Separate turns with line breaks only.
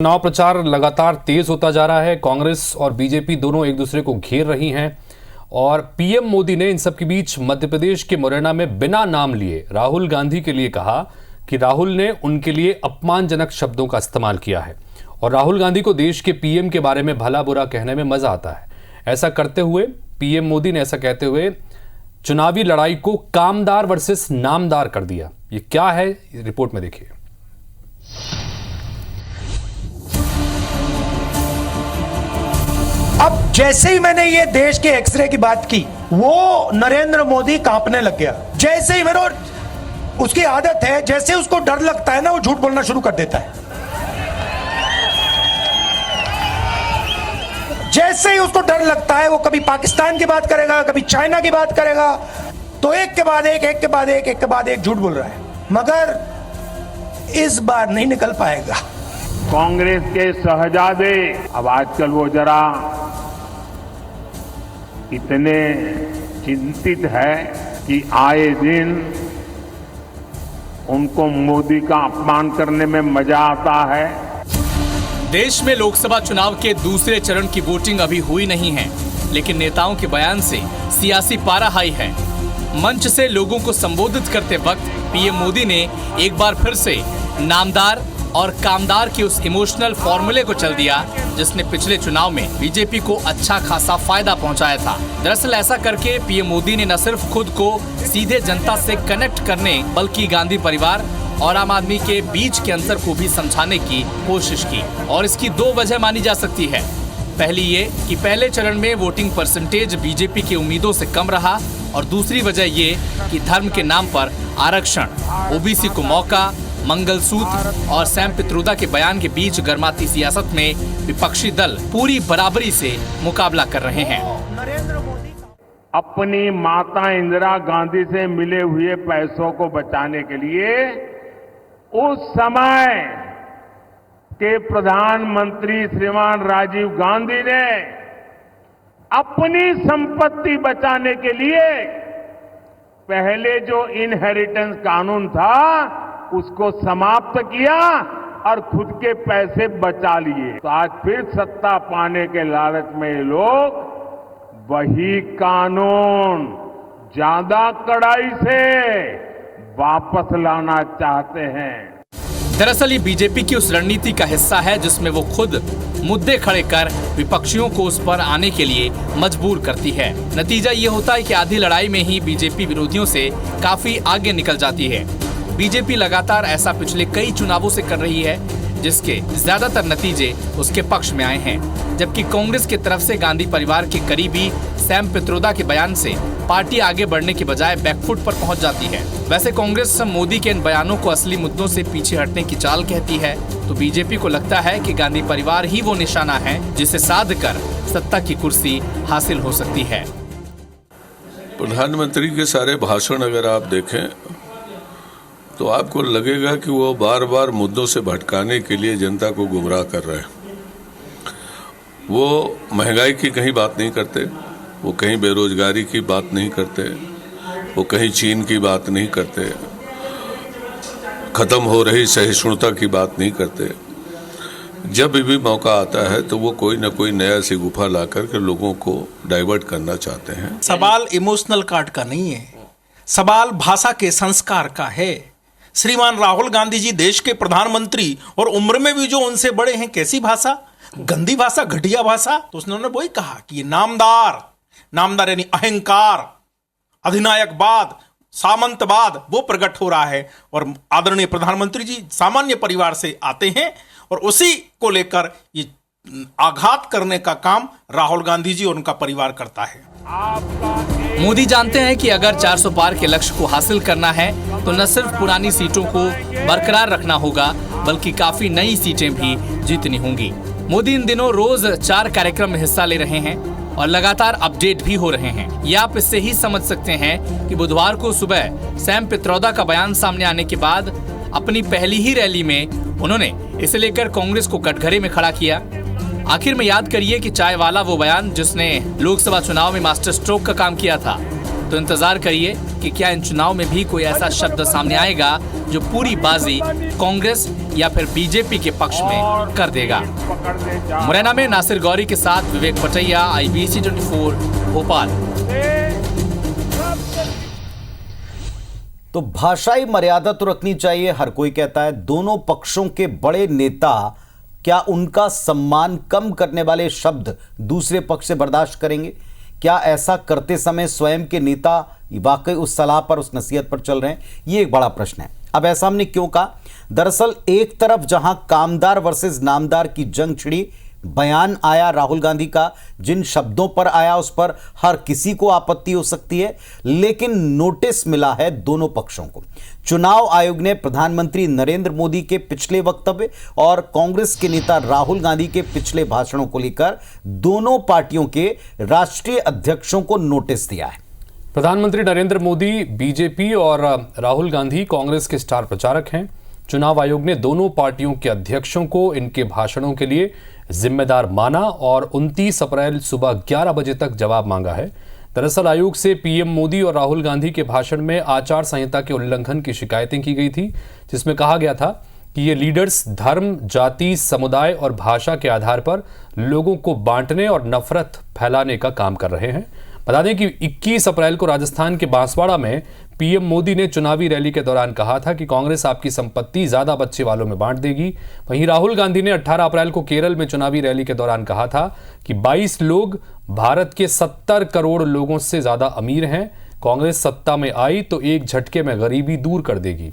चुनाव प्रचार लगातार तेज होता जा रहा है। कांग्रेस और बीजेपी दोनों एक दूसरे को घेर रही हैं और पीएम मोदी ने इन सब के बीच मध्य प्रदेश के मुरैना में बिना नाम लिए राहुल गांधी के लिए कहा कि राहुल ने उनके लिए अपमानजनक शब्दों का इस्तेमाल किया है और राहुल गांधी को देश के पीएम के बारे में भला बुरा कहने में मजा आता है। ऐसा करते हुए पीएम मोदी ने ऐसा कहते हुए चुनावी लड़ाई को कामदार वर्सेस नामदार कर दिया। ये क्या है, रिपोर्ट में देखिए।
अब जैसे ही मैंने ये देश के एक्सरे की बात की, वो नरेंद्र मोदी कांपने लग गया। जैसे ही मेरे, उसकी आदत है, जैसे उसको डर लगता है ना, वो झूठ बोलना शुरू कर देता है। जैसे ही उसको डर लगता है, वो कभी पाकिस्तान की बात करेगा, कभी चाइना की बात करेगा, तो एक के बाद एक झूठ बोल रहा है, मगर इस बार नहीं निकल पाएगा।
कांग्रेस के शहजादे अब आजकल वो जरा इतने चिंतित है कि आए दिन उनको मोदी का अपमान करने में मजा आता है।
देश में लोकसभा चुनाव के दूसरे चरण की वोटिंग अभी हुई नहीं है, लेकिन नेताओं के बयान से सियासी पारा हाई है। मंच से लोगों को संबोधित करते वक्त पीएम मोदी ने एक बार फिर से नामदार और कामदार के उस इमोशनल फॉर्मूले को चल दिया जिसने पिछले चुनाव में बीजेपी को अच्छा खासा फायदा पहुंचाया था। दरअसल ऐसा करके पीएम मोदी ने न सिर्फ खुद को सीधे जनता से कनेक्ट करने बल्कि गांधी परिवार और आम आदमी के बीच के अंतर को भी समझाने की कोशिश की, और इसकी दो वजह मानी जा सकती है। पहली ये कि पहले चरण में वोटिंग परसेंटेज बीजेपी की उम्मीदों से कम रहा, और दूसरी वजह ये कि धर्म के नाम पर आरक्षण, ओबीसी को मौका, मंगलसूत्र और सैम पित्रोदा के बयान के बीच गर्माती सियासत में विपक्षी दल पूरी बराबरी से मुकाबला कर रहे हैं।
अपनी माता इंदिरा गांधी से मिले हुए पैसों को बचाने के लिए उस समय के प्रधानमंत्री श्रीमान राजीव गांधी ने अपनी संपत्ति बचाने के लिए पहले जो इनहेरिटेंस कानून था उसको समाप्त किया और खुद के पैसे बचा लिए। तो आज फिर सत्ता पाने के लालच में ये लोग वही कानून ज्यादा कड़ाई से वापस लाना चाहते हैं।
दरअसल ये बीजेपी की उस रणनीति का हिस्सा है जिसमें वो खुद मुद्दे खड़े कर विपक्षियों को उस पर आने के लिए मजबूर करती है। नतीजा ये होता है कि आधी लड़ाई में ही बीजेपी विरोधियों से काफी आगे निकल जाती है। बीजेपी लगातार ऐसा पिछले कई चुनावों से कर रही है जिसके ज्यादातर नतीजे उसके पक्ष में आए हैं, जबकि कांग्रेस की तरफ से गांधी परिवार के करीबी सैम पित्रोदा के बयान से पार्टी आगे बढ़ने के बजाय बैकफुट पर पहुंच जाती है। वैसे कांग्रेस मोदी के इन बयानों को असली मुद्दों से पीछे हटने की चाल कहती है, तो बीजेपी को लगता है कि गांधी परिवार ही वो निशाना है जिसे साध कर सत्ता की कुर्सी हासिल हो सकती है।
प्रधानमंत्री के सारे भाषण अगर आप देखें तो आपको लगेगा कि वो बार बार मुद्दों से भटकाने के लिए जनता को गुमराह कर रहे हैं। वो महंगाई की कहीं बात नहीं करते, वो कहीं बेरोजगारी की बात नहीं करते, वो कहीं चीन की बात नहीं करते, खत्म हो रही सहिष्णुता की बात नहीं करते। जब भी मौका आता है तो वो कोई ना कोई नया सी गुफा ला करके लोगों को डाइवर्ट करना चाहते हैं।
सवाल इमोशनल कार्ड का नहीं है, सवाल भाषा के संस्कार का है। श्रीमान राहुल गांधी जी देश के प्रधानमंत्री और उम्र में भी जो उनसे बड़े हैं, कैसी भाषा, गंदी भाषा, घटिया भाषा। तो उन्होंने वही कहा कि ये नामदार यानी अहंकार, अधिनायकवाद, सामंतवाद वो प्रकट हो रहा है। और आदरणीय प्रधानमंत्री जी सामान्य परिवार से आते हैं और उसी को लेकर ये आघात करने का काम राहुल गांधी जी और उनका परिवार करता है।
मोदी जानते हैं कि अगर 400 पार के लक्ष्य को हासिल करना है तो न सिर्फ पुरानी सीटों को बरकरार रखना होगा बल्कि काफी नई सीटें भी जीतनी होंगी। मोदी इन दिनों रोज 4 कार्यक्रम में हिस्सा ले रहे हैं और लगातार अपडेट भी हो रहे हैं। ये आप इससे ही समझ सकते हैं कि बुधवार को सुबह सैम पित्रोदा का बयान सामने आने के बाद अपनी पहली ही रैली में उन्होंने इसे लेकर कांग्रेस को कटघरे में खड़ा किया। आखिर में याद करिए कि चाय वाला वो बयान जिसने लोकसभा चुनाव में मास्टर स्ट्रोक का काम किया था। तो इंतजार करिए कि क्या इन चुनाव में भी कोई ऐसा शब्द सामने आएगा जो पूरी बाजी कांग्रेस या फिर बीजेपी के पक्ष में कर देगा। मुरैना में नासिर गौरी के साथ विवेक पटैया, IBC 24 भोपाल।
तो भाषाई मर्यादा तो रखनी चाहिए, हर कोई कहता है। दोनों पक्षों के बड़े नेता क्या उनका सम्मान कम करने वाले शब्द दूसरे पक्ष से बर्दाश्त करेंगे? क्या ऐसा करते समय स्वयं के नेता वाकई उस सलाह पर, उस नसीहत पर चल रहे हैं? ये एक बड़ा प्रश्न है। अब ऐसा हमने क्यों कहा? दरअसल एक तरफ जहां कामदार वर्सेस नामदार की जंग छिड़ी, बयान आया राहुल गांधी का, जिन शब्दों पर आया उस पर हर किसी को आपत्ति हो सकती है, लेकिन नोटिस मिला है दोनों पक्षों को। चुनाव आयोग ने प्रधानमंत्री नरेंद्र मोदी के पिछले वक्तव्य और कांग्रेस के नेता राहुल गांधी के पिछले भाषणों को लेकर दोनों पार्टियों के राष्ट्रीय अध्यक्षों को नोटिस दिया है।
प्रधानमंत्री नरेंद्र मोदी बीजेपी और राहुल गांधी कांग्रेस के स्टार प्रचारक हैं। चुनाव आयोग ने दोनों पार्टियों के अध्यक्षों को इनके भाषणों के लिए जिम्मेदार माना और 29 अप्रैल सुबह 11 बजे तक जवाब मांगा है। दरअसल आयोग से पीएम मोदी और राहुल गांधी के भाषण में आचार संहिता के उल्लंघन की शिकायतें की गई थी, जिसमें कहा गया था कि ये लीडर्स धर्म, जाति, समुदाय और भाषा के आधार पर लोगों को बांटने और नफरत फैलाने का काम कर रहे हैं। बता दें कि 21 अप्रैल को राजस्थान के बांसवाड़ा में पीएम मोदी ने चुनावी रैली के दौरान कहा था कि कांग्रेस आपकी संपत्ति ज्यादा बच्चे वालों में बांट देगी। वहीं राहुल गांधी ने 18 अप्रैल को केरल में चुनावी रैली के दौरान कहा था कि 22 लोग भारत के 70 करोड़ लोगों से ज्यादा अमीर हैं। कांग्रेस सत्ता में आई तो एक झटके में गरीबी दूर कर देगी।